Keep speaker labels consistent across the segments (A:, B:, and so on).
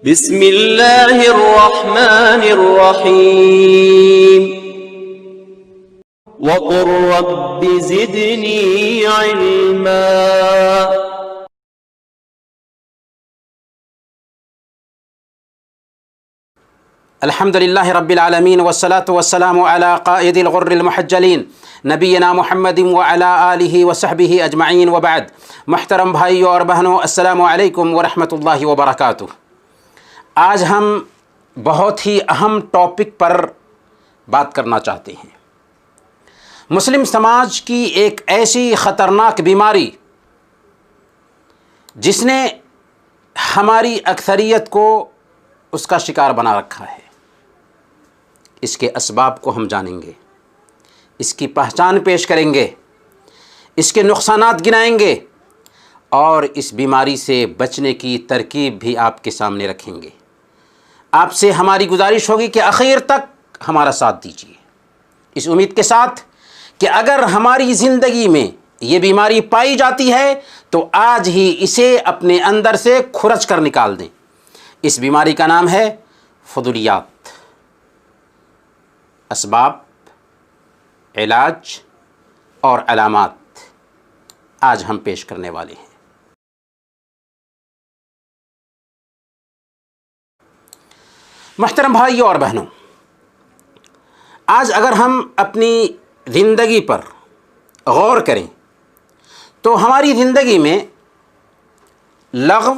A: بسم اللہ الرحمن الرحیم وقل رب زدنی علما۔
B: الحمد للہ رب العالمین والصلاة والسلام علی قائد الغر المحجلین نبینا محمد وعلی آلہ وصحبہ اجمعین وبعد۔ محترم بھائیوں اور بہنوں، السلام علیکم ورحمۃ اللہ وبرکاتہ۔ آج ہم بہت ہی اہم ٹاپک پر بات کرنا چاہتے ہیں۔ مسلم سماج کی ایک ایسی خطرناک بیماری جس نے ہماری اکثریت کو اس کا شکار بنا رکھا ہے۔ اس کے اسباب کو ہم جانیں گے، اس کی پہچان پیش کریں گے، اس کے نقصانات گنائیں گے اور اس بیماری سے بچنے کی ترکیب بھی آپ کے سامنے رکھیں گے۔ آپ سے ہماری گزارش ہوگی کہ آخر تک ہمارا ساتھ دیجیے، اس امید کے ساتھ کہ اگر ہماری زندگی میں یہ بیماری پائی جاتی ہے تو آج ہی اسے اپنے اندر سے کھرچ کر نکال دیں۔ اس بیماری کا نام ہے فضولیات۔ اسباب، علاج اور علامات آج ہم پیش کرنے والے ہیں۔ محترم بھائیوں اور بہنوں، آج اگر ہم اپنی زندگی پر غور کریں تو ہماری زندگی میں لغو،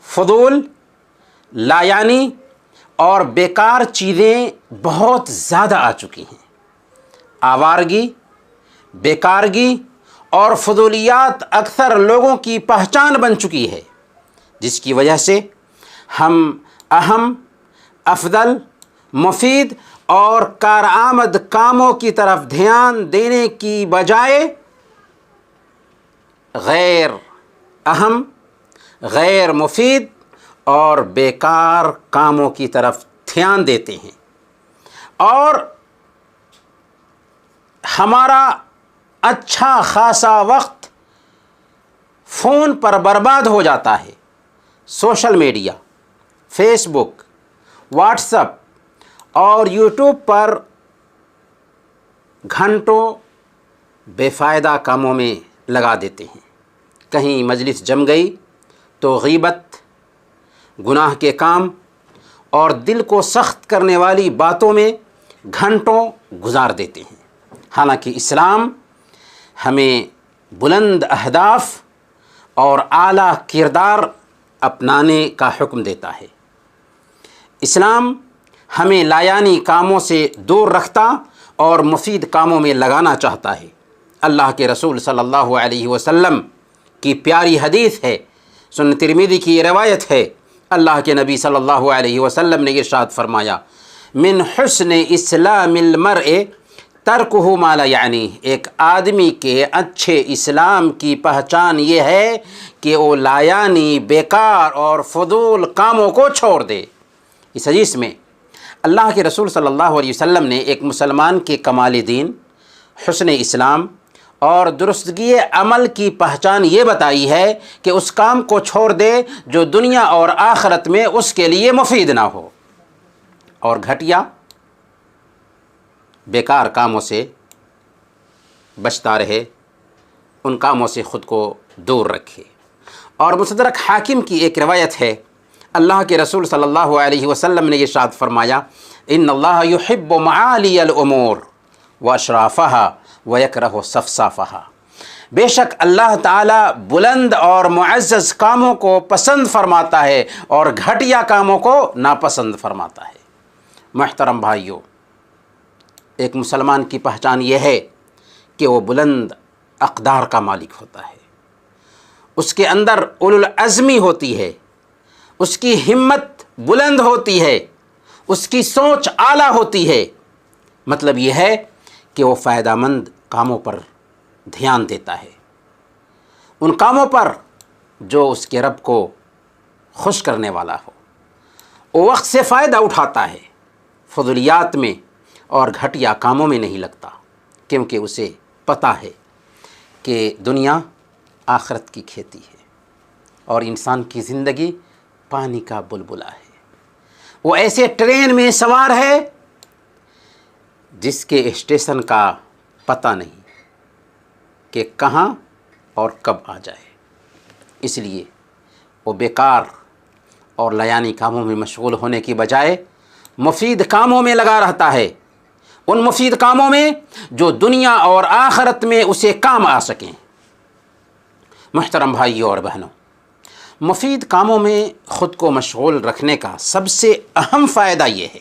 B: فضول، لایعنی اور بیکار چیزیں بہت زیادہ آ چکی ہیں۔ آوارگی، بیکارگی اور فضولیات اکثر لوگوں کی پہچان بن چکی ہے، جس کی وجہ سے ہم اہم، افضل، مفید اور کارآمد کاموں کی طرف دھیان دینے کی بجائے غیر اہم، غیر مفید اور بیکار کاموں کی طرف دھیان دیتے ہیں، اور ہمارا اچھا خاصا وقت فون پر برباد ہو جاتا ہے۔ سوشل میڈیا، فیس بک، واٹس ایپ اور یوٹیوب پر گھنٹوں بے فائدہ کاموں میں لگا دیتے ہیں۔ کہیں مجلس جم گئی تو غیبت، گناہ کے کام اور دل کو سخت کرنے والی باتوں میں گھنٹوں گزار دیتے ہیں۔ حالانکہ اسلام ہمیں بلند اہداف اور اعلیٰ کردار اپنانے کا حکم دیتا ہے۔ اسلام ہمیں لایعنی کاموں سے دور رکھتا اور مفید کاموں میں لگانا چاہتا ہے۔ اللہ کے رسول صلی اللہ علیہ وسلم کی پیاری حدیث ہے، سنن ترمذی کی یہ روایت ہے، اللہ کے نبی صلی اللہ علیہ وسلم نے ارشاد فرمایا، من حسن اسلام المرء ترکہ ما لا یعنی۔ ایک آدمی کے اچھے اسلام کی پہچان یہ ہے کہ وہ لایعنی، بیکار اور فضول کاموں کو چھوڑ دے۔ اس حدیث میں اللہ کے رسول صلی اللہ علیہ وسلم نے ایک مسلمان کے کمال دین، حسن اسلام اور درستگی عمل کی پہچان یہ بتائی ہے کہ اس کام کو چھوڑ دے جو دنیا اور آخرت میں اس کے لیے مفید نہ ہو، اور گھٹیا، بیکار کاموں سے بچتا رہے، ان کاموں سے خود کو دور رکھے۔ اور مستدرک حاکم کی ایک روایت ہے، اللہ کے رسول صلی اللہ علیہ وسلم نے ارشاد فرمایا، ان اللہ یحب معالی الامور واشرافہا ویکرہ صفصافہا۔ بے شک اللہ تعالیٰ بلند اور معزز کاموں کو پسند فرماتا ہے اور گھٹیا کاموں کو ناپسند فرماتا ہے۔ محترم بھائیوں، ایک مسلمان کی پہچان یہ ہے کہ وہ بلند اقدار کا مالک ہوتا ہے، اس کے اندر اولو العزمی ہوتی ہے، اس کی ہمت بلند ہوتی ہے، اس کی سوچ اعلیٰ ہوتی ہے۔ مطلب یہ ہے کہ وہ فائدہ مند کاموں پر دھیان دیتا ہے، ان کاموں پر جو اس کے رب کو خوش کرنے والا ہو۔ وہ وقت سے فائدہ اٹھاتا ہے، فضولیات میں اور گھٹیا کاموں میں نہیں لگتا، کیونکہ اسے پتہ ہے کہ دنیا آخرت کی کھیتی ہے اور انسان کی زندگی پانی کا بلبلا ہے، وہ ایسے ٹرین میں سوار ہے جس کے اسٹیشن کا پتہ نہیں کہ کہاں اور کب آ جائے۔ اس لیے وہ بیکار اور لیانی کاموں میں مشغول ہونے کی بجائے مفید کاموں میں لگا رہتا ہے، ان مفید کاموں میں جو دنیا اور آخرت میں اسے کام آ سکیں۔ محترم بھائیوں اور بہنوں، مفید کاموں میں خود کو مشغول رکھنے کا سب سے اہم فائدہ یہ ہے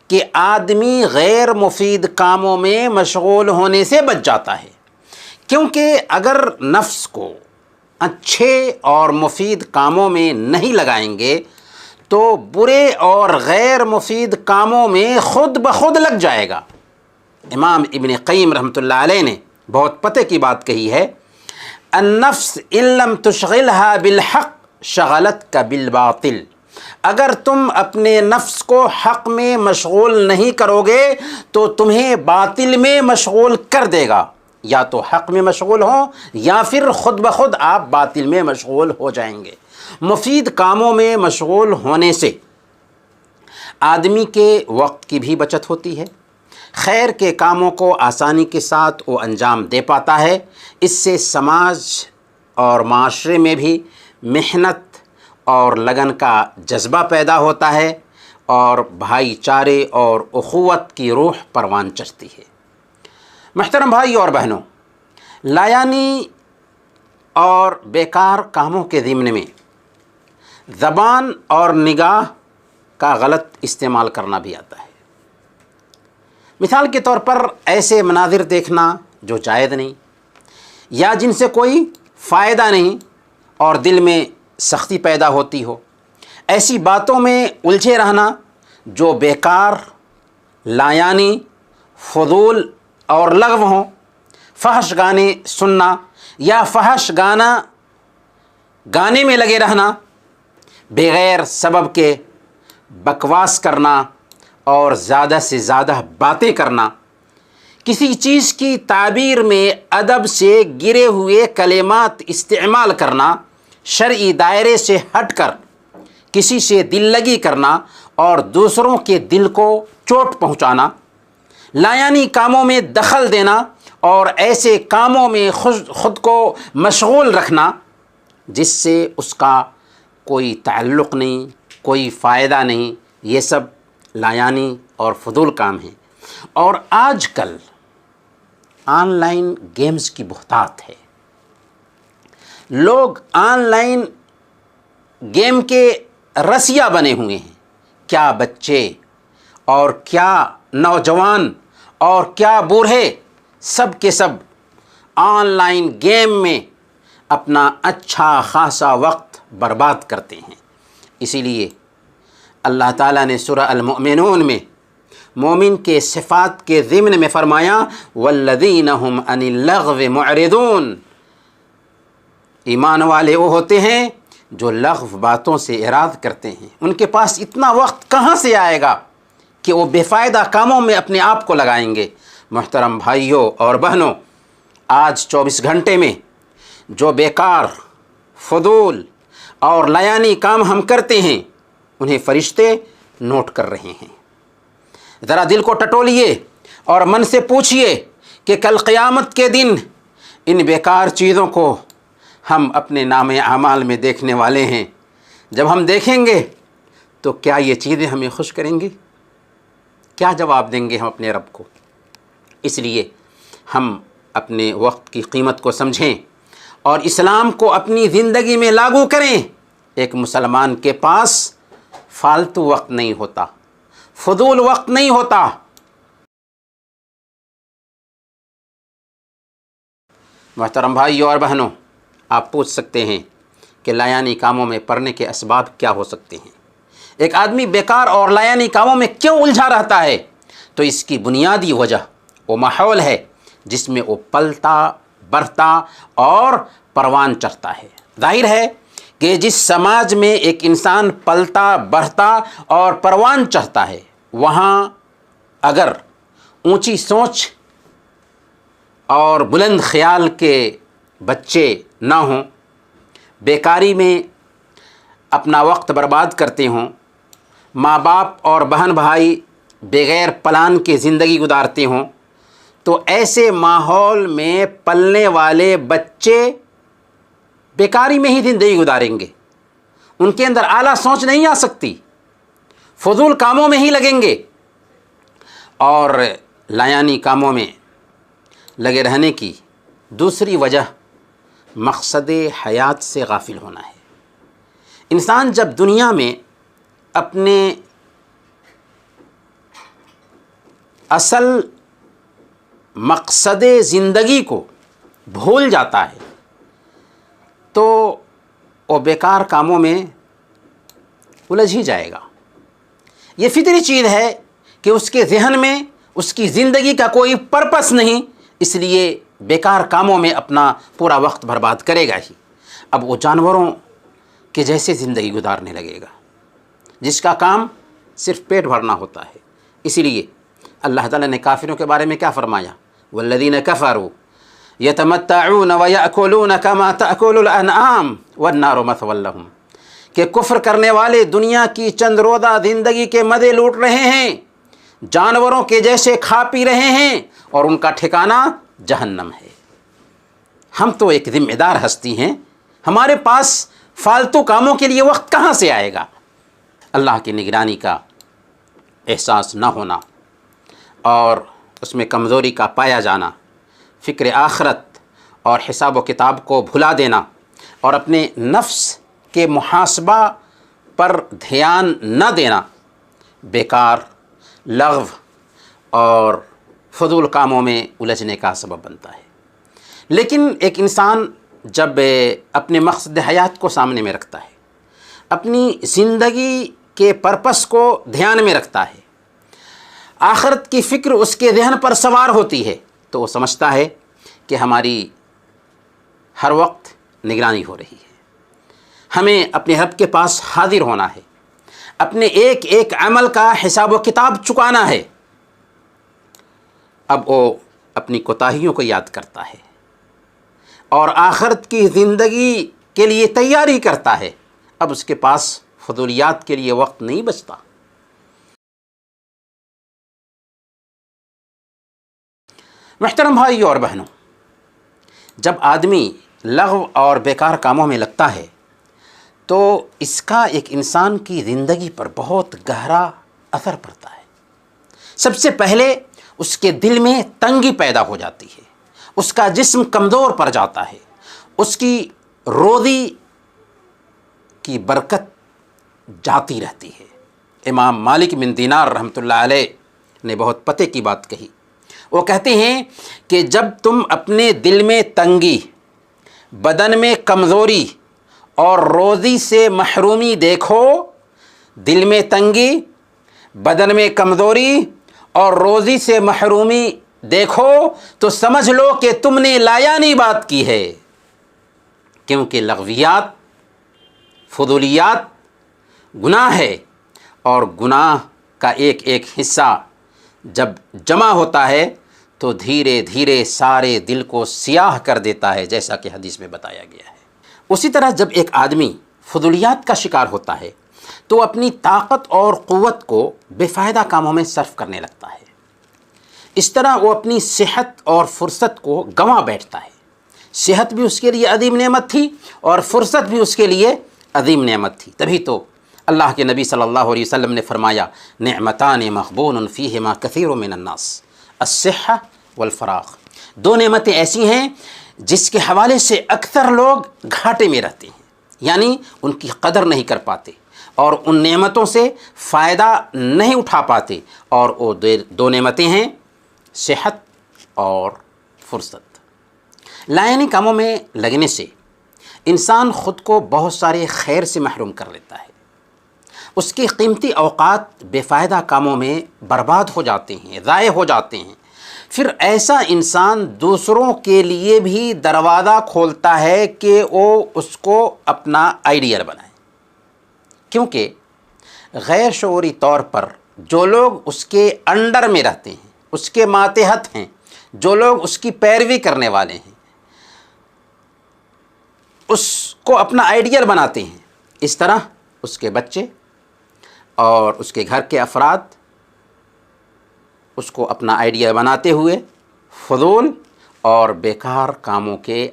B: کہ آدمی غیر مفید کاموں میں مشغول ہونے سے بچ جاتا ہے، کیونکہ اگر نفس کو اچھے اور مفید کاموں میں نہیں لگائیں گے تو برے اور غیر مفید کاموں میں خود بخود لگ جائے گا۔ امام ابن قیم رحمۃ اللہ علیہ نے بہت پتے کی بات کہی ہے، النفس ان لم تشغلها بالحق شغلتک بالباطل، اگر تم اپنے نفس کو حق میں مشغول نہیں کرو گے تو تمہیں باطل میں مشغول کر دے گا، یا تو حق میں مشغول ہوں یا پھر خود بخود آپ باطل میں مشغول ہو جائیں گے۔ مفید کاموں میں مشغول ہونے سے آدمی کے وقت کی بھی بچت ہوتی ہے، خیر کے کاموں کو آسانی کے ساتھ وہ انجام دے پاتا ہے، اس سے سماج اور معاشرے میں بھی محنت اور لگن کا جذبہ پیدا ہوتا ہے اور بھائی چارے اور اخوت کی روح پروان چڑھتی ہے۔ محترم بھائی اور بہنوں، لایانی اور بیکار کاموں کے ضمن میں زبان اور نگاہ کا غلط استعمال کرنا بھی آتا ہے۔ مثال کے طور پر ایسے مناظر دیکھنا جو جائز نہیں یا جن سے کوئی فائدہ نہیں اور دل میں سختی پیدا ہوتی ہو، ایسی باتوں میں الجھے رہنا جو بیکار، لایانی، فضول اور لغو ہوں، فحش گانے سننا یا فحش گانے میں لگے رہنا، بغیر سبب کے بکواس کرنا اور زیادہ سے زیادہ باتیں کرنا، کسی چیز کی تعبیر میں ادب سے گرے ہوئے کلمات استعمال کرنا، شرعی دائرے سے ہٹ کر کسی سے دل لگی کرنا اور دوسروں کے دل کو چوٹ پہنچانا، لایانی کاموں میں دخل دینا اور ایسے کاموں میں خود کو مشغول رکھنا جس سے اس کا کوئی تعلق نہیں، کوئی فائدہ نہیں، یہ سب لایانی اور فضول کام ہیں۔ اور آج کل آن لائن گیمز کی بہتات ہے، لوگ آن لائن گیم کے رسیا بنے ہوئے ہیں، کیا بچے اور کیا نوجوان اور کیا بوڑھے، سب کے سب آن لائن گیم میں اپنا اچھا خاصا وقت برباد کرتے ہیں۔ اسی لیے اللہ تعالیٰ نے سورہ المؤمنون میں مومن کے صفات کے ضمن میں فرمایا والذین هم عن اللغو معرضون، ایمان والے وہ ہوتے ہیں جو لغو باتوں سے اعراض کرتے ہیں۔ ان کے پاس اتنا وقت کہاں سے آئے گا کہ وہ بے فائدہ کاموں میں اپنے آپ کو لگائیں گے۔ محترم بھائیوں اور بہنوں، آج 24 گھنٹے میں جو بیکار، فضول اور لایانی کام ہم کرتے ہیں انہیں فرشتے نوٹ کر رہے ہیں۔ ذرا دل کو ٹٹولیے اور من سے پوچھئے کہ کل قیامت کے دن ان بیکار چیزوں کو ہم اپنے نام اعمال میں دیکھنے والے ہیں۔ جب ہم دیکھیں گے تو کیا یہ چیزیں ہمیں خوش کریں گی؟ کیا جواب دیں گے ہم اپنے رب کو؟ اس لیے ہم اپنے وقت کی قیمت کو سمجھیں اور اسلام کو اپنی زندگی میں لاگو کریں۔ ایک مسلمان کے پاس فالتو وقت نہیں ہوتا، فضول وقت نہیں ہوتا۔ محترم بھائیوں اور بہنوں، آپ پوچھ سکتے ہیں کہ لایانی کاموں میں پڑنے کے اسباب کیا ہو سکتے ہیں؟ ایک آدمی بیکار اور لایانی کاموں میں کیوں الجھا رہتا ہے؟ تو اس کی بنیادی وجہ وہ ماحول ہے جس میں وہ پلتا بڑھتا اور پروان چڑھتا ہے۔ ظاہر ہے کہ جس سماج میں ایک انسان پلتا بڑھتا اور پروان چڑھتا ہے، وہاں اگر اونچی سوچ اور بلند خیال کے بچے نہ ہوں، بیکاری میں اپنا وقت برباد کرتے ہوں، ماں باپ اور بہن بھائی بغیر پلان کے زندگی گزارتے ہوں، تو ایسے ماحول میں پلنے والے بچے بیکاری میں ہی زندگی گزاریں گے، ان کے اندر اعلیٰ سوچ نہیں آ سکتی، فضول کاموں میں ہی لگیں گے، اور لایانی کاموں میں لگے رہنے کی دوسری وجہ مقصد حیات سے غافل ہونا ہے۔ انسان جب دنیا میں اپنے اصل مقصد زندگی کو بھول جاتا ہے تو وہ بیکار کاموں میں الجھ ہی جائے گا۔ یہ فطری چیز ہے کہ اس کے ذہن میں اس کی زندگی کا کوئی پرپس نہیں، اس لیے بیکار کاموں میں اپنا پورا وقت برباد کرے گا ہی۔ اب وہ جانوروں کے جیسے زندگی گزارنے لگے گا جس کا کام صرف پیٹ بھرنا ہوتا ہے۔ اسی لیے اللہ تعالیٰ نے کافروں کے بارے میں کیا فرمایا؟ والذین کفروا یتمتعون ویأکلون کما تأکل الانعام والنار مثوی لہم، کہ کفر کرنے والے دنیا کی چند روزہ زندگی کے مزے لوٹ رہے ہیں، جانوروں کے جیسے کھا پی رہے ہیں، اور ان کا ٹھکانہ جہنم ہے۔ ہم تو ایک ذمہ دار ہستی ہیں، ہمارے پاس فالتو کاموں کے لیے وقت کہاں سے آئے گا؟ اللہ کی نگرانی کا احساس نہ ہونا اور اس میں کمزوری کا پایا جانا، فکر آخرت اور حساب و کتاب کو بھلا دینا، اور اپنے نفس کے محاسبہ پر دھیان نہ دینا بیکار، لغو اور فضول کاموں میں الجھنے کا سبب بنتا ہے۔ لیکن ایک انسان جب اپنے مقصد حیات کو سامنے میں رکھتا ہے، اپنی زندگی کے پرپس کو دھیان میں رکھتا ہے، آخرت کی فکر اس کے ذہن پر سوار ہوتی ہے، تو وہ سمجھتا ہے کہ ہماری ہر وقت نگرانی ہو رہی ہے، ہمیں اپنے رب کے پاس حاضر ہونا ہے، اپنے ایک ایک عمل کا حساب و کتاب چکانا ہے۔ اب وہ اپنی کوتاہیوں کو یاد کرتا ہے اور آخرت کی زندگی کے لیے تیاری کرتا ہے۔ اب اس کے پاس فضولیات کے لیے وقت نہیں بچتا۔ محترم بھائیو اور بہنوں، جب آدمی لغو اور بیکار کاموں میں لگتا ہے تو اس کا ایک انسان کی زندگی پر بہت گہرا اثر پڑتا ہے۔ سب سے پہلے اس کے دل میں تنگی پیدا ہو جاتی ہے، اس کا جسم کمزور پڑ جاتا ہے، اس کی روزی کی برکت جاتی رہتی ہے۔ امام مالک بن دینار رحمۃ اللہ علیہ نے بہت پتے کی بات کہی۔ وہ کہتے ہیں کہ جب تم اپنے دل میں تنگی، بدن میں کمزوری اور روزی سے محرومی دیکھو، دل میں تنگی، بدن میں کمزوری اور روزی سے محرومی دیکھو، تو سمجھ لو کہ تم نے لایانی بات کی ہے، کیونکہ لغویات، فضولیات گناہ ہے، اور گناہ کا ایک ایک حصہ جب جمع ہوتا ہے تو دھیرے دھیرے سارے دل کو سیاہ کر دیتا ہے، جیسا کہ حدیث میں بتایا گیا ہے۔ اسی طرح جب ایک آدمی فضولیات کا شکار ہوتا ہے تو اپنی طاقت اور قوت کو بے فائدہ کاموں میں صرف کرنے لگتا ہے۔ اس طرح وہ اپنی صحت اور فرصت کو گنوا بیٹھتا ہے۔ صحت بھی اس کے لیے عظیم نعمت تھی اور فرصت بھی اس کے لیے عظیم نعمت تھی۔ تبھی تو اللہ کے نبی صلی اللہ علیہ وسلم نے فرمایا، نعمتان مغبون فیہما کثیر من الناس، الصحہ والفراغ۔ دو نعمتیں ایسی ہیں جس کے حوالے سے اکثر لوگ گھاٹے میں رہتے ہیں، یعنی ان کی قدر نہیں کر پاتے اور ان نعمتوں سے فائدہ نہیں اٹھا پاتے، اور وہ دو نعمتیں ہیں صحت اور فرصت۔ لایانی کاموں میں لگنے سے انسان خود کو بہت سارے خیر سے محروم کر لیتا ہے، اس کے قیمتی اوقات بے فائدہ کاموں میں برباد ہو جاتے ہیں، ضائع ہو جاتے ہیں۔ پھر ایسا انسان دوسروں کے لیے بھی دروازہ کھولتا ہے کہ وہ اس کو اپنا آئیڈیل بنائے، کیونکہ غیر شعوری طور پر جو لوگ اس کے انڈر میں رہتے ہیں، اس کے ماتحت ہیں، جو لوگ اس کی پیروی کرنے والے ہیں، اس کو اپنا آئیڈیل بناتے ہیں۔ اس طرح اس کے بچے اور اس کے گھر کے افراد اس کو اپنا آئیڈیا بناتے ہوئے فضول اور بیکار کاموں کے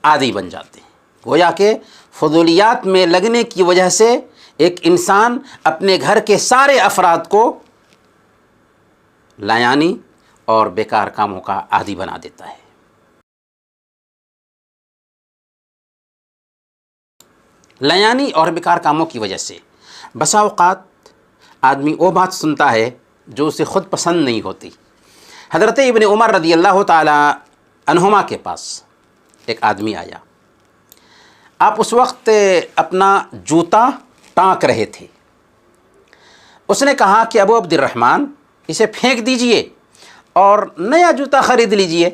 B: عادی بن جاتے ہیں۔ گویا کہ فضولیات میں لگنے کی وجہ سے ایک انسان اپنے گھر کے سارے افراد کو لایانی اور بیکار کاموں کا عادی بنا دیتا ہے۔ لایانی اور بیکار کاموں کی وجہ سے بسا اوقات آدمی وہ بات سنتا ہے جو اسے خود پسند نہیں ہوتی۔ حضرت ابن عمر رضی اللہ تعالی عنہما کے پاس ایک آدمی آیا۔ آپ اس وقت اپنا جوتا ٹانک رہے تھے۔ اس نے کہا کہ ابو عبد الرحمن اسے پھینک دیجئے اور نیا جوتا خرید لیجئے۔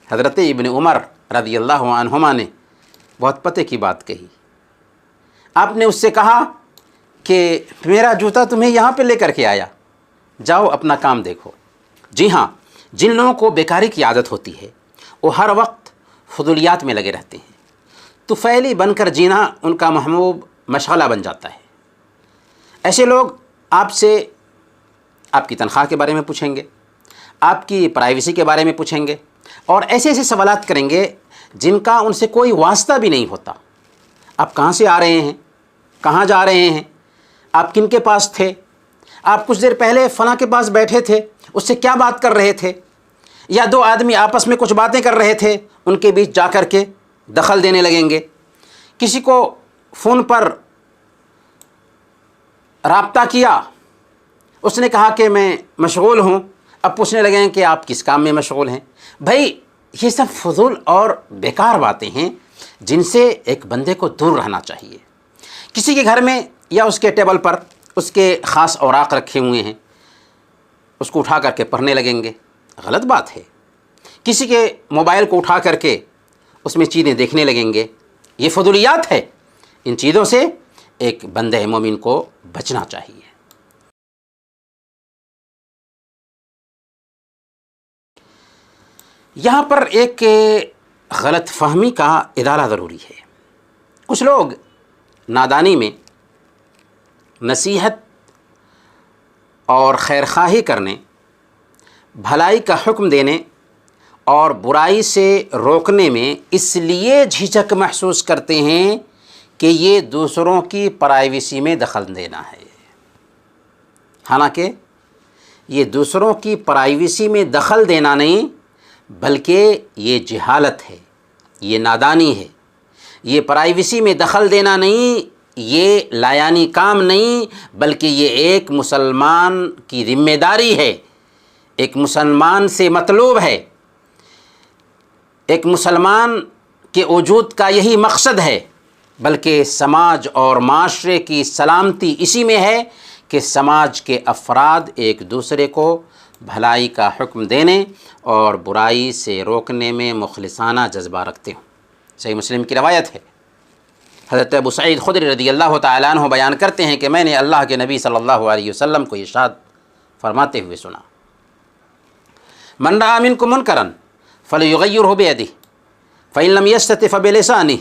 B: حضرت ابن عمر رضی اللہ عنہما نے بہت پتے کی بات کہی۔ آپ نے اس سے کہا کہ میرا جوتا تمہیں یہاں پہ لے کر کے آیا، جاؤ اپنا کام دیکھو۔ جی ہاں، جن لوگوں کو بیکاری کی عادت ہوتی ہے وہ ہر وقت فضولیات میں لگے رہتے ہیں، تو فعلی بن کر جینا ان کا محبوب مشغلہ بن جاتا ہے۔ ایسے لوگ آپ سے آپ کی تنخواہ کے بارے میں پوچھیں گے، آپ کی پرائیویسی کے بارے میں پوچھیں گے، اور ایسے ایسے سوالات کریں گے جن کا ان سے کوئی واسطہ بھی نہیں ہوتا۔ آپ کہاں سے آ رہے ہیں، کہاں جا رہے ہیں، آپ کن کے پاس تھے، آپ کچھ دیر پہلے فلاں کے پاس بیٹھے تھے، اس سے کیا بات کر رہے تھے، یا دو آدمی آپس میں کچھ باتیں کر رہے تھے، ان کے بیچ جا کر کے دخل دینے لگیں گے۔ کسی کو فون پر رابطہ کیا، اس نے کہا کہ میں مشغول ہوں، اب پوچھنے لگیں کہ آپ کس کام میں مشغول ہیں۔ بھائی یہ سب فضول اور بیکار باتیں ہیں جن سے ایک بندے کو دور رہنا چاہیے۔ کسی کے گھر میں یا اس کے ٹیبل پر اس کے خاص اوراق رکھے ہوئے ہیں، اس کو اٹھا کر کے پڑھنے لگیں گے، غلط بات ہے۔ کسی کے موبائل کو اٹھا کر کے اس میں چیزیں دیکھنے لگیں گے، یہ فضولیات ہے۔ ان چیزوں سے ایک بندہ مومن کو بچنا چاہیے۔ یہاں پر ایک غلط فہمی کا ازالہ ضروری ہے۔ کچھ لوگ نادانی میں نصیحت اور خیرخواہی کرنے، بھلائی کا حکم دینے اور برائی سے روکنے میں اس لیے جھجک محسوس کرتے ہیں کہ یہ دوسروں کی پرائیویسی میں دخل دینا ہے۔ حالانکہ یہ دوسروں کی پرائیویسی میں دخل دینا نہیں، بلکہ یہ جہالت ہے، یہ نادانی ہے۔ یہ پرائیویسی میں دخل دینا نہیں، یہ لایانی کام نہیں، بلکہ یہ ایک مسلمان کی ذمہ داری ہے، ایک مسلمان سے مطلوب ہے، ایک مسلمان کے وجود کا یہی مقصد ہے، بلکہ سماج اور معاشرے کی سلامتی اسی میں ہے کہ سماج کے افراد ایک دوسرے کو بھلائی کا حکم دینے اور برائی سے روکنے میں مخلصانہ جذبہ رکھتے ہوں۔ صحیح مسلم کی روایت ہے، حضرت ابو سعید خدری رضی اللہ تعالیٰ عنہ بیان کرتے ہیں کہ میں نے اللہ کے نبی صلی اللہ علیہ وسلم کو ارشاد فرماتے ہوئے سنا، من رأى منکم منکرا فلیغیرہ بیدہ فإن لم یستطع فبلسانہ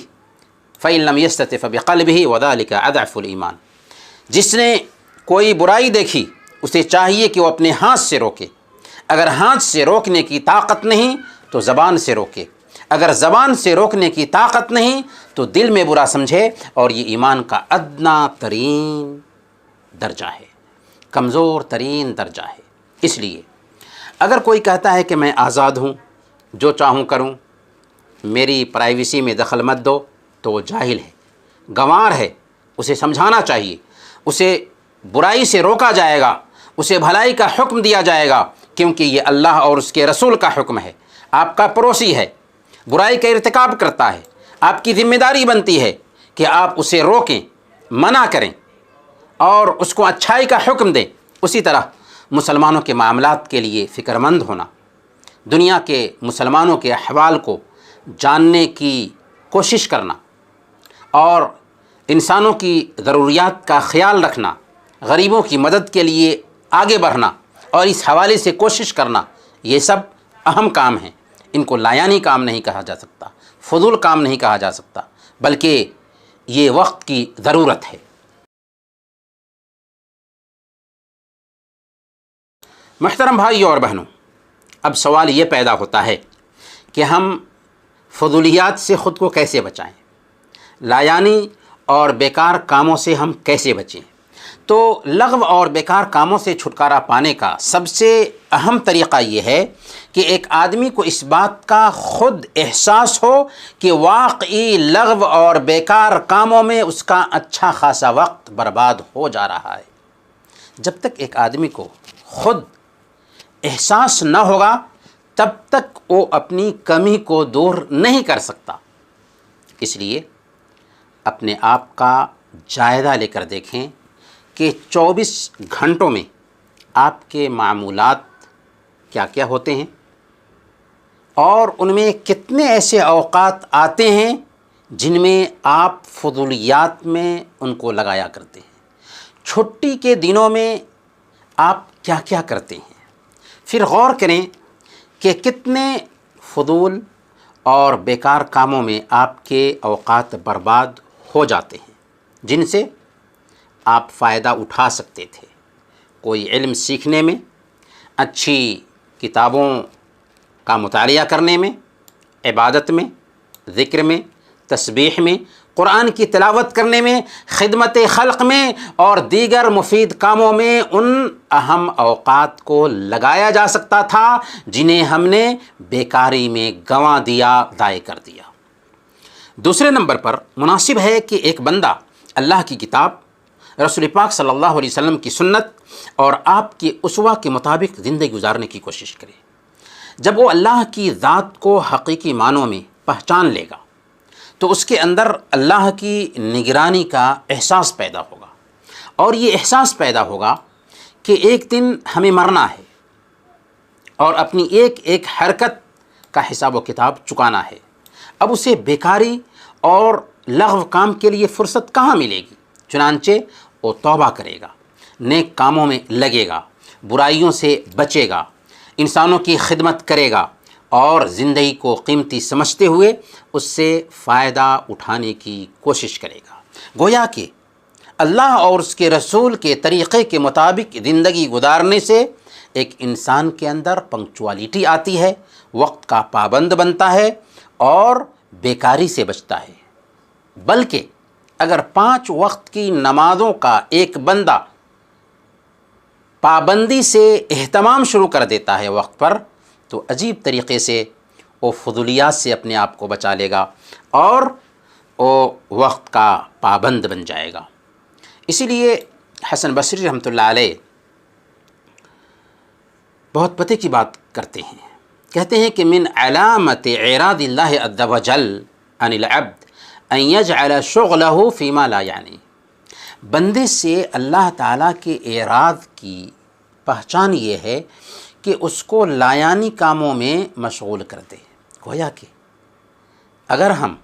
B: فإن لم یستطع فبقلبہ وذلک اضعف الایمان۔ جس نے کوئی برائی دیکھی اسے چاہیے کہ وہ اپنے ہاتھ سے روکے، اگر ہاتھ سے روکنے کی طاقت نہیں تو زبان سے روکے، اگر زبان سے روکنے کی طاقت نہیں تو دل میں برا سمجھے، اور یہ ایمان کا ادنا ترین درجہ ہے، کمزور ترین درجہ ہے۔ اس لیے اگر کوئی کہتا ہے کہ میں آزاد ہوں، جو چاہوں کروں، میری پرائیویسی میں دخل مت دو، تو وہ جاہل ہے، گنوار ہے، اسے سمجھانا چاہیے، اسے برائی سے روکا جائے گا، اسے بھلائی کا حکم دیا جائے گا، کیونکہ یہ اللہ اور اس کے رسول کا حکم ہے۔ آپ کا پڑوسی ہے، برائی کا ارتکاب کرتا ہے، آپ کی ذمہ داری بنتی ہے کہ آپ اسے روکیں، منع کریں اور اس کو اچھائی کا حکم دیں۔ اسی طرح مسلمانوں کے معاملات کے لیے فکر مند ہونا، دنیا کے مسلمانوں کے احوال کو جاننے کی کوشش کرنا اور انسانوں کی ضروریات کا خیال رکھنا، غریبوں کی مدد کے لیے آگے بڑھنا اور اس حوالے سے کوشش کرنا، یہ سب اہم کام ہیں۔ ان کو لایانی کام نہیں کہا جا سکتا، فضول کام نہیں کہا جا سکتا، بلکہ یہ وقت کی ضرورت ہے۔ محترم بھائیوں اور بہنوں، اب سوال یہ پیدا ہوتا ہے کہ ہم فضولیات سے خود کو کیسے بچائیں، لایانی اور بیکار کاموں سے ہم کیسے بچیں؟ تو لغو اور بیکار کاموں سے چھٹکارا پانے کا سب سے اہم طریقہ یہ ہے کہ ایک آدمی کو اس بات کا خود احساس ہو کہ واقعی لغو اور بیکار کاموں میں اس کا اچھا خاصا وقت برباد ہو جا رہا ہے۔ جب تک ایک آدمی کو خود احساس نہ ہوگا تب تک وہ اپنی کمی کو دور نہیں کر سکتا۔ اس لیے اپنے آپ کا جائزہ لے کر دیکھیں کہ 24 گھنٹوں میں آپ کے معمولات کیا کیا ہوتے ہیں اور ان میں کتنے ایسے اوقات آتے ہیں جن میں آپ فضولیات میں ان کو لگایا کرتے ہیں۔ چھٹی کے دنوں میں آپ کیا کیا کرتے ہیں؟ پھر غور کریں کہ کتنے فضول اور بیکار کاموں میں آپ کے اوقات برباد ہو جاتے ہیں جن سے آپ فائدہ اٹھا سکتے تھے۔ کوئی علم سیکھنے میں، اچھی کتابوں کا مطالعہ کرنے میں، عبادت میں، ذکر میں، تسبیح میں، قرآن کی تلاوت کرنے میں، خدمت خلق میں اور دیگر مفید کاموں میں ان اہم اوقات کو لگایا جا سکتا تھا جنہیں ہم نے بیکاری میں گنوا دیا، ضائع کر دیا۔ دوسرے نمبر پر مناسب ہے کہ ایک بندہ اللہ کی کتاب، رسول پاک صلی اللہ علیہ وسلم کی سنت اور آپ کی اسوہ کے مطابق زندگی گزارنے کی کوشش کرے۔ جب وہ اللہ کی ذات کو حقیقی معنوں میں پہچان لے گا تو اس کے اندر اللہ کی نگرانی کا احساس پیدا ہوگا، اور یہ احساس پیدا ہوگا کہ ایک دن ہمیں مرنا ہے اور اپنی ایک ایک حرکت کا حساب و کتاب چکانا ہے۔ اب اسے بیکاری اور لغو کام کے لیے فرصت کہاں ملے گی؟ چنانچہ وہ توبہ کرے گا، نیک کاموں میں لگے گا، برائیوں سے بچے گا، انسانوں کی خدمت کرے گا اور زندگی کو قیمتی سمجھتے ہوئے اس سے فائدہ اٹھانے کی کوشش کرے گا۔ گویا کہ اللہ اور اس کے رسول کے طریقے کے مطابق زندگی گزارنے سے ایک انسان کے اندر پنکچوالٹی آتی ہے، وقت کا پابند بنتا ہے اور بیکاری سے بچتا ہے۔ بلکہ اگر 5 وقت کی نمازوں کا ایک بندہ پابندی سے اہتمام شروع کر دیتا ہے وقت پر، تو عجیب طریقے سے وہ فضولیات سے اپنے آپ کو بچا لے گا اور وہ وقت کا پابند بن جائے گا۔ اسی لیے حسن بصری رحمۃ اللہ علیہ بہت پتے کی بات کرتے ہیں، کہتے ہیں کہ من علامت اعراض اللہ عز وجل عن العبد ان یجعل شغلہ فیما لا یعنی، بندے سے اللہ تعالیٰ کے اعراض کی پہچان یہ ہے کہ اس کو لایانی کاموں میں مشغول کر دے۔ گویا کہ اگر ہم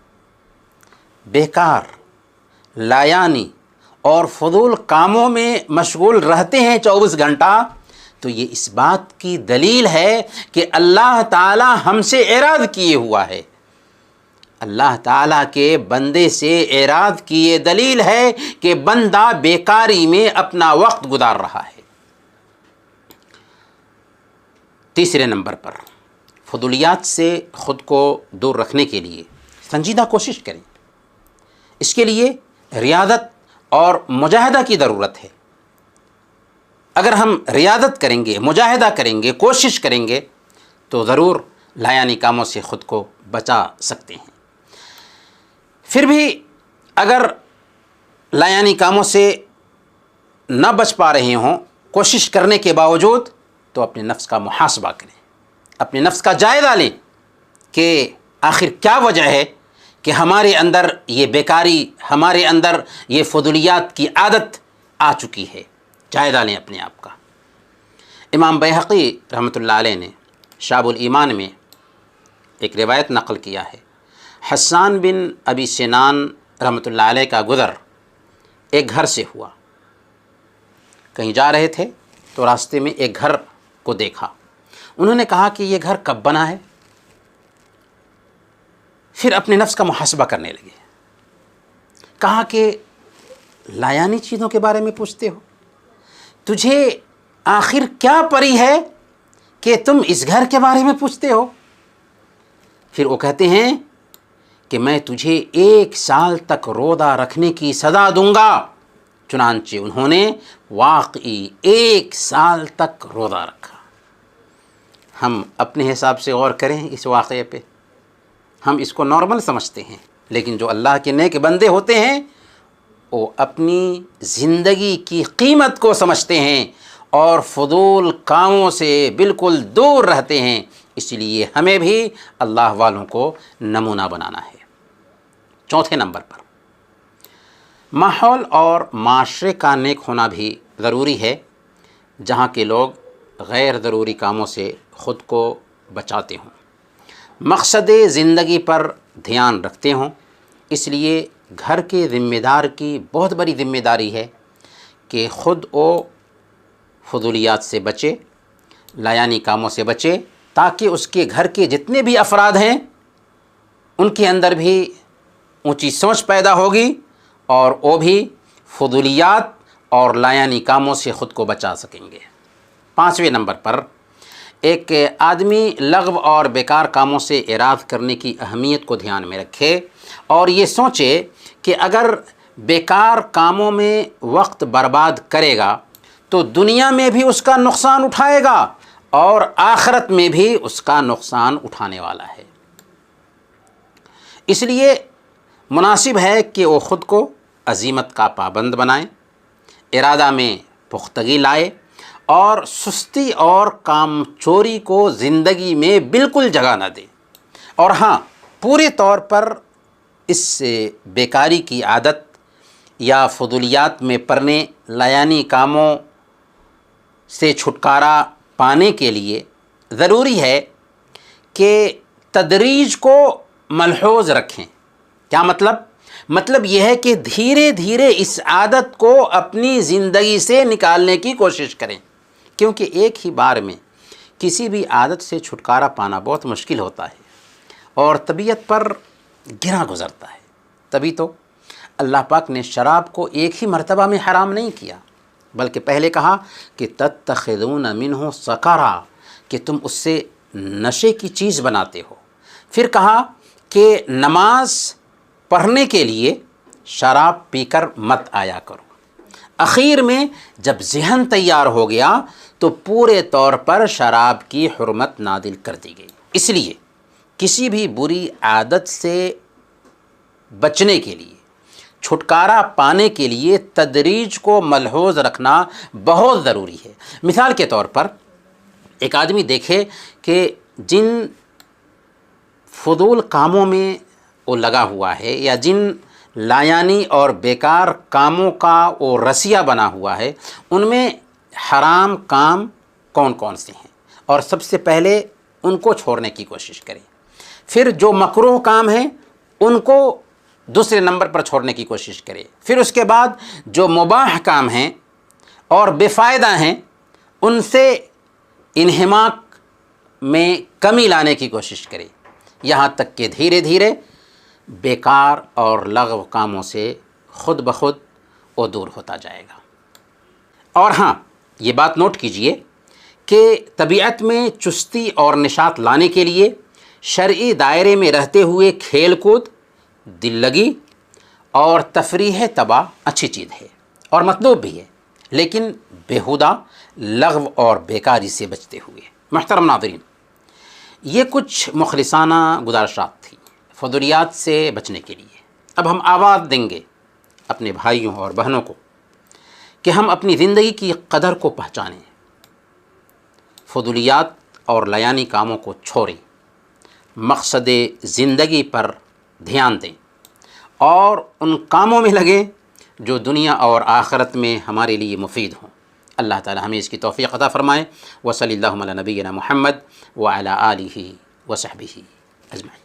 B: بیکار، لایانی اور فضول کاموں میں مشغول رہتے ہیں 24 گھنٹہ، تو یہ اس بات کی دلیل ہے کہ اللہ تعالیٰ ہم سے اعراض کیے ہوا ہے۔ اللہ تعالیٰ کے بندے سے اعراض کی یہ دلیل ہے کہ بندہ بیکاری میں اپنا وقت گزار رہا ہے۔ تیسرے نمبر پر فضولیات سے خود کو دور رکھنے کے لیے سنجیدہ کوشش کریں۔ اس کے لیے ریاضت اور مجاہدہ کی ضرورت ہے۔ اگر ہم ریاضت کریں گے، مجاہدہ کریں گے، کوشش کریں گے تو ضرور لایانی کاموں سے خود کو بچا سکتے ہیں۔ پھر بھی اگر لایانی کاموں سے نہ بچ پا رہے ہوں کوشش کرنے کے باوجود، تو اپنے نفس کا محاسبہ کریں، اپنے نفس کا جائزہ لیں کہ آخر کیا وجہ ہے کہ ہمارے اندر یہ بیکاری، ہمارے اندر یہ فضولیات کی عادت آ چکی ہے۔ جائزہ لیں اپنے آپ کا۔ امام بیہقی رحمۃ اللہ علیہ نے شعب الایمان میں ایک روایت نقل کیا ہے، حسان بن ابی سنان رحمۃ اللہ علیہ کا گزر ایک گھر سے ہوا۔ کہیں جا رہے تھے تو راستے میں ایک گھر کو دیکھا۔ انہوں نے کہا کہ یہ گھر کب بنا ہے؟ پھر اپنے نفس کا محاسبہ کرنے لگے۔ کہا کہ لایانی چیزوں کے بارے میں پوچھتے ہو؟ تجھے آخر کیا پری ہے کہ تم اس گھر کے بارے میں پوچھتے ہو؟ پھر وہ کہتے ہیں کہ میں تجھے 1 سال تک روزہ رکھنے کی سزا دوں گا۔ چنانچہ انہوں نے واقعی 1 سال تک روزہ رکھا۔ ہم اپنے حساب سے غور کریں اس واقعے پہ، ہم اس کو نارمل سمجھتے ہیں، لیکن جو اللہ کے نیک بندے ہوتے ہیں وہ اپنی زندگی کی قیمت کو سمجھتے ہیں اور فضول کاموں سے بالکل دور رہتے ہیں۔ اس لیے ہمیں بھی اللہ والوں کو نمونہ بنانا ہے۔ چوتھے نمبر پر ماحول اور معاشرے کا نیک ہونا بھی ضروری ہے، جہاں کے لوگ غیر ضروری کاموں سے خود کو بچاتے ہوں، مقصد زندگی پر دھیان رکھتے ہوں۔ اس لیے گھر کے ذمہ دار کی بہت بڑی ذمہ داری ہے کہ خود وہ فضولیات سے بچے، لایانی کاموں سے بچے، تاکہ اس کے گھر کے جتنے بھی افراد ہیں ان کے اندر بھی اونچی سوچ پیدا ہوگی اور وہ بھی فضولیات اور لایانی کاموں سے خود کو بچا سکیں گے۔ 5ویں نمبر پر ایک آدمی لغو اور بیکار کاموں سے اعراض کرنے کی اہمیت کو دھیان میں رکھے اور یہ سوچے کہ اگر بیکار کاموں میں وقت برباد کرے گا تو دنیا میں بھی اس کا نقصان اٹھائے گا اور آخرت میں بھی اس کا نقصان اٹھانے والا ہے۔ اس لیے مناسب ہے کہ وہ خود کو عزیمت کا پابند بنائیں، ارادہ میں پختگی لائے اور سستی اور کام چوری کو زندگی میں بالکل جگہ نہ دے، اور ہاں پورے طور پر اس بیکاری کی عادت یا فضولیات میں پڑنے، لایانی کاموں سے چھٹکارا پانے کے لیے ضروری ہے کہ تدریج کو ملحوظ رکھیں۔ کیا مطلب یہ ہے کہ دھیرے دھیرے اس عادت کو اپنی زندگی سے نکالنے کی کوشش کریں، کیونکہ ایک ہی بار میں کسی بھی عادت سے چھٹکارا پانا بہت مشکل ہوتا ہے اور طبیعت پر گرا گزرتا ہے۔ تبھی تو اللہ پاک نے شراب کو ایک ہی مرتبہ میں حرام نہیں کیا، بلکہ پہلے کہا کہ تتخذون منہ سکارا، کہ تم اس سے نشے کی چیز بناتے ہو۔ پھر کہا کہ نماز پڑھنے کے لیے شراب پی کر مت آیا کرو۔ اخیر میں جب ذہن تیار ہو گیا تو پورے طور پر شراب کی حرمت نازل کر دی گئی۔ اس لیے کسی بھی بری عادت سے بچنے کے لیے، چھٹکارا پانے کے لیے تدریج کو ملحوظ رکھنا بہت ضروری ہے۔ مثال کے طور پر ایک آدمی دیکھے کہ جن فضول کاموں میں وہ لگا ہوا ہے یا جن لایانی اور بیکار کاموں کا وہ رسیا بنا ہوا ہے، ان میں حرام کام کون کون سے ہیں، اور سب سے پہلے ان کو چھوڑنے کی کوشش کریں۔ پھر جو مکروہ کام ہیں ان کو دوسرے نمبر پر چھوڑنے کی کوشش کرے۔ پھر اس کے بعد جو مباح کام ہیں اور بے فائدہ ہیں ان سے انہماک میں کمی لانے کی کوشش کرے، یہاں تک کہ دھیرے دھیرے بیکار اور لغو کاموں سے خود بخود وہ دور ہوتا جائے گا۔ اور ہاں یہ بات نوٹ کیجئے کہ طبیعت میں چستی اور نشاط لانے کے لیے شرعی دائرے میں رہتے ہوئے کھیل کود، دل لگی اور تفریح طبع اچھی چیز ہے اور مطلوب بھی ہے، لیکن بیہودہ، لغو اور بیکاری سے بچتے ہوئے۔ محترم ناظرین، یہ کچھ مخلصانہ گزارشات تھی فضولیات سے بچنے کے لیے۔ اب ہم آواز دیں گے اپنے بھائیوں اور بہنوں کو کہ ہم اپنی زندگی کی قدر کو پہچانیں، فضولیات اور لایانی کاموں کو چھوڑیں، مقصد زندگی پر دھیان دیں اور ان کاموں میں لگیں جو دنیا اور آخرت میں ہمارے لیے مفید ہوں۔ اللہ تعالی ہمیں اس کی توفیق عطا فرمائے۔ وصلی اللہ علی نبینا محمد وعلی آلہ وصحبہ اجمعین۔